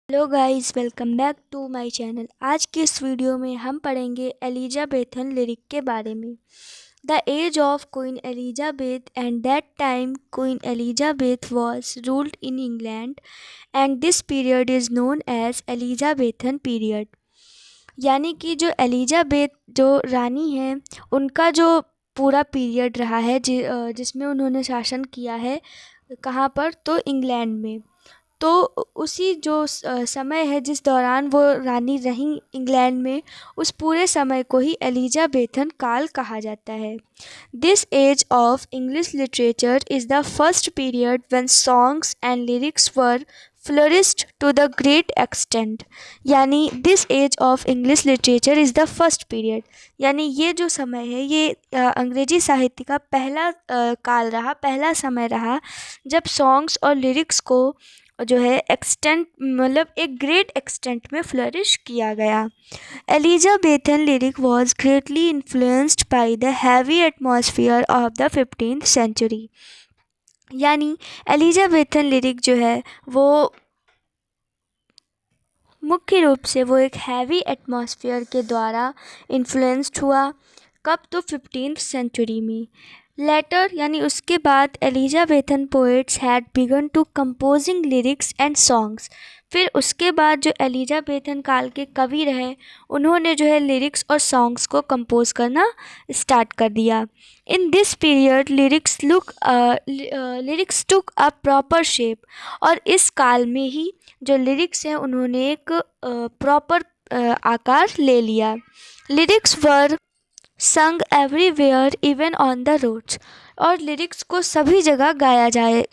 Hello guys, welcome back to my channel. आज के इस वीडियो में हम पढ़ेंगे एलिजाबेथन लिरिक के बारे में। The age of queen Elizabeth and that time queen Elizabeth was ruled in England and this period is known as Elizabethan period. यानी कि जो एलिजाबेथ जो रानी है, उनका जो पूरा पीरियड रहा है जिसमें उन्होंने शासन किया है, कहाँ पर, तो इंग्लैंड में। तो उसी जो समय है जिस दौरान वो रानी रहीं इंग्लैंड में, उस पूरे समय को ही एलिजाबेथन काल कहा जाता है। This age of English literature is the first period when songs and lyrics were flourished to the great extent. यानी this age of English literature is the first period, यानी ये जो समय है ये अंग्रेजी साहित्य का पहला काल रहा, पहला समय रहा जब सॉन्ग्स और लिरिक्स को जो है एक्सटेंट, मतलब एक ग्रेट एक्सटेंट में फ्लरिश किया गया। Elizabethan lyric was greatly influenced by the heavy atmosphere of the 15th century. यानी एलिजाबेथन लिरिक जो है वो मुख्य रूप से वो एक हैवी एटमॉस्फेयर के द्वारा इन्फ्लुएंस्ड हुआ। कब? तो 15th सेंचुरी में। लेटर यानी उसके बाद Elizabethan poets had began to composing lyrics and songs. फिर उसके बाद जो एलिजाबेथन काल के कवि रहे, उन्होंने जो है लिरिक्स और सॉन्ग्स को कंपोज करना स्टार्ट कर दिया। In this period lyrics took a proper shape. और इस काल में ही जो लिरिक्स हैं उन्होंने एक प्रॉपर आकार ले लिया। Lyrics were sung everywhere even on the roads. और लिरिक्स को सभी जगह गाया जाए,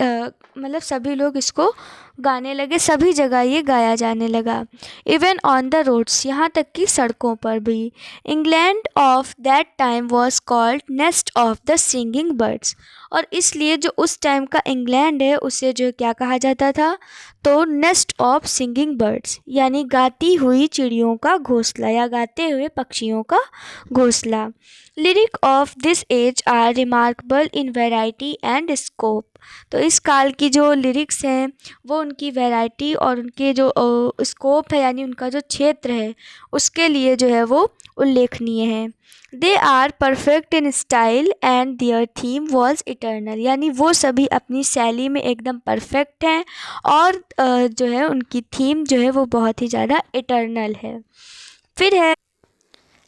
मतलब सभी लोग इसको गाने लगे, सभी जगह ये गाया जाने लगा। इवन ऑन द रोड्स, यहाँ तक कि सड़कों पर भी। England of that time was called nest of the singing birds. और इसलिए जो उस टाइम का इंग्लैंड है उसे जो क्या कहा जाता था, तो नेस्ट ऑफ सिंगिंग बर्ड्स, यानी गाती हुई चिड़ियों का घोंसला या गाते हुए पक्षियों का घोंसला। Lyric of this age are remarkable in variety and scope. तो इस काल की जो लिरिक्स हैं वो उनकी वैरायटी और उनके जो स्कोप है, यानी उनका जो क्षेत्र है, उसके लिए जो है वो उल्लेखनीय है। They are perfect in style and their theme was eternal. यानी वो सभी अपनी शैली में एकदम परफेक्ट हैं और जो है उनकी थीम जो है वो बहुत ही ज़्यादा इटर्नल है। फिर है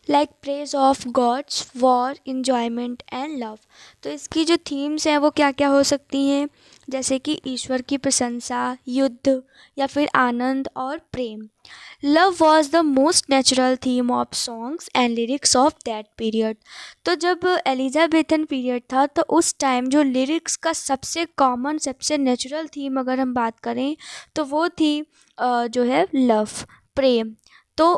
like praise of gods, war, enjoyment and love. तो इसकी जो थीम्स हैं वो क्या क्या हो सकती हैं, जैसे कि ईश्वर की प्रशंसा, युद्ध, या फिर आनंद और प्रेम। Love was the most natural theme of songs and lyrics of that period. तो जब एलिजाबेथन पीरियड था तो उस टाइम जो लिरिक्स का सबसे कॉमन, सबसे नेचुरल थीम अगर हम बात करें तो वो थी जो है लव, प्रेम। तो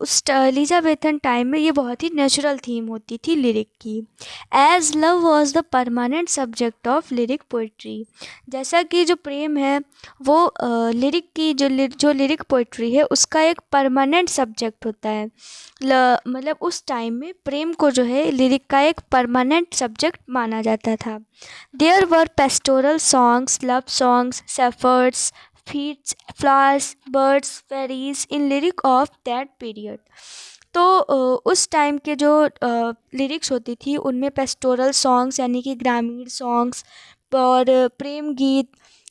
उस एलिजाबेथन टाइम में ये बहुत ही नेचुरल थीम होती थी लिरिक की। As love was the permanent subject of lyric poetry. जैसा कि जो प्रेम है वो लिरिक की जो लिरिक पोइट्री है उसका एक परमानेंट सब्जेक्ट होता है। मतलब उस टाइम में प्रेम को जो है लिरिक का एक परमानेंट सब्जेक्ट माना जाता था। There were pastoral songs, love songs, shepherds, feeds, flowers, birds, fairies in lyric of that period. तो उस टाइम के जो लिरिक्स होती थी उनमें पेस्टोरल सॉन्ग्स यानी कि ग्रामीण सॉन्ग्स और प्रेम गीत,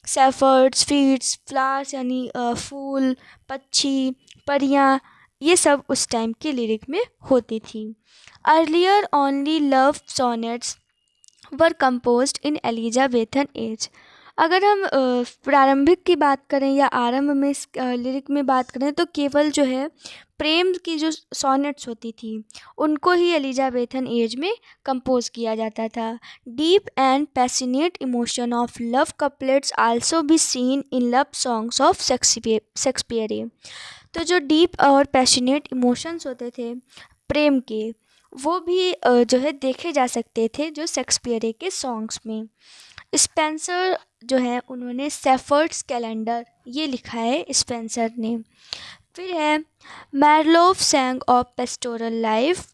शेफर्ड्स, फीड्स, फ्लावर्स यानी फूल, पक्षी, परियां, ये सब उस टाइम के लिरिक में होती थी। अर्लियर ओनली लव सोनेट्स वर composed इन एलिजाबेथन एज। अगर हम प्रारंभिक की बात करें या आरंभ में इस लिरिक में बात करें तो केवल जो है प्रेम की जो सोनेट्स होती थी उनको ही एलिजाबेथन एज में कंपोज किया जाता था। Deep and passionate emotion of love couplets also be seen in love songs of Shakespeare. तो जो डीप और पैशनेट इमोशंस होते थे प्रेम के, वो भी जो है देखे जा सकते थे जो शेक्सपियर के सॉन्ग्स में। स्पेंसर जो है उन्होंने शेफर्ड्स कैलेंडर ये लिखा है स्पेंसर ने। फिर है Marlowe sang of pastoral life.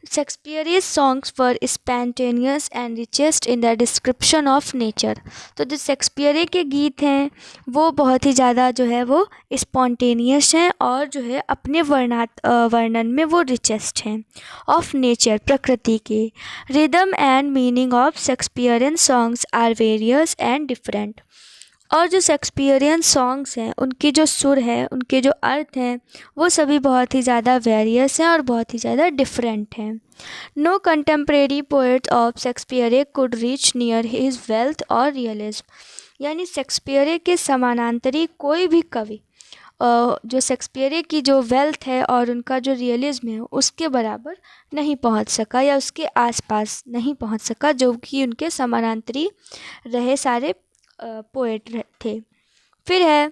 Shakespeare's songs were spontaneous and richest in the description of nature. तो जो शेक्सपियर के गीत हैं वो बहुत ही ज़्यादा जो है वो स्पॉन्टेनियस हैं और जो है अपने वर्णन में वो रिचेस्ट हैं ऑफ नेचर, प्रकृति के। Rhythm and meaning of Shakespearean songs are various and different. और जो शेक्सपियरियन सॉन्ग्स हैं उनके जो सुर हैं, उनके जो अर्थ हैं, वो सभी बहुत ही ज़्यादा वेरियस हैं और बहुत ही ज़्यादा डिफरेंट हैं। No contemporary poets of Shakespeare could reach near his wealth और रियलिज्म। यानी शेक्सपियर के समानांतरी कोई भी कवि जो शेक्सपियर की जो वेल्थ है और उनका जो रियलिज्म है उसके बराबर नहीं पहुंच सका या उसके आसपास नहीं पहुंच सका, जो कि उनके समानांतरी रहे सारे पोएट थे। फिर है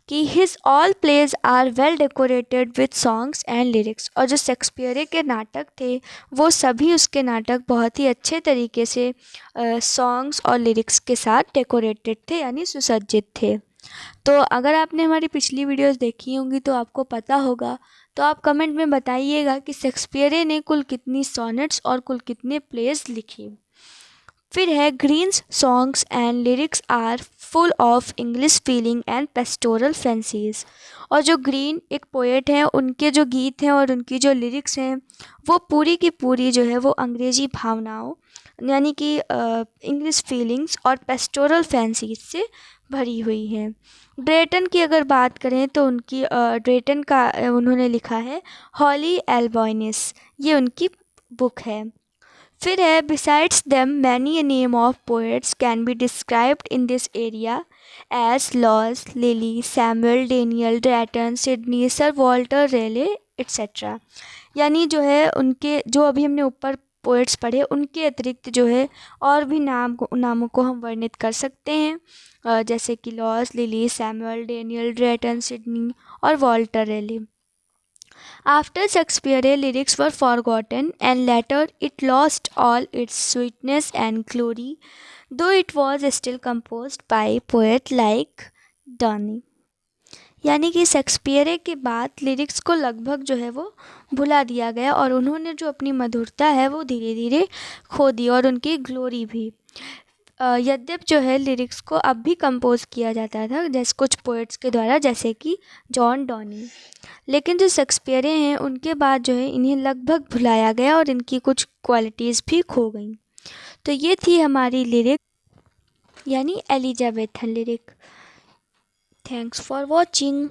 कि his all plays are well decorated with songs and lyrics. और जो शेक्सपियर के नाटक थे वो सभी उसके नाटक बहुत ही अच्छे तरीके से सॉन्ग्स और लिरिक्स के साथ डेकोरेटेड थे, यानी सुसज्जित थे। तो अगर आपने हमारी पिछली वीडियोस देखी होंगी तो आपको पता होगा, तो आप कमेंट में बताइएगा कि शेक्सपियर ने कुल कितनी सॉनेट्स और कुल कितने प्लेज लिखे। फिर है Greene's songs and lyrics are full of English feeling and pastoral fancies. और जो ग्रीन एक पोएट हैं उनके जो गीत हैं और उनकी जो लिरिक्स हैं वो पूरी की पूरी जो है वो अंग्रेजी भावनाओं यानी कि इंग्लिश फीलिंग्स और पेस्टोरल फैंसीज से भरी हुई हैं। ड्रेटन की अगर बात करें तो उनकी ड्रेटन का उन्होंने लिखा है हॉली एल्बॉइनिस, ये उनकी बुक है। फिर है besides them many a name of poets can be described in this area as Lodge, Lyly, Samuel, Daniel, Drayton, Sidney, sir Walter Raleigh etcetera. यानी जो है उनके जो अभी हमने ऊपर पोएट्स पढ़े उनके अतिरिक्त जो है और भी नामों को हम वर्णित कर सकते हैं, जैसे कि Lodge, Lyly, Samuel, Daniel, Drayton, Sidney और Walter Raleigh. After Shakespeare, lyrics were forgotten and later it lost all its sweetness and glory, though it was still composed by poets like Donny। यानी कि Shakespeare के बाद lyrics को लगभग जो है वो भुला दिया गया और उन्होंने जो अपनी मधुरता है वो धीरे धीरे खो दी और उनकी ग्लोरी भी। यद्यप जो है लिरिक्स को अब भी कंपोज किया जाता था जैसे कुछ पोएट्स के द्वारा, जैसे कि जॉन डॉनी, लेकिन जो शेक्सपियर हैं उनके बाद जो है इन्हें लगभग भुलाया गया और इनकी कुछ क्वालिटीज़ भी खो गई। तो ये थी हमारी लिरिक यानी Elizabethan lyric. Thanks for watching.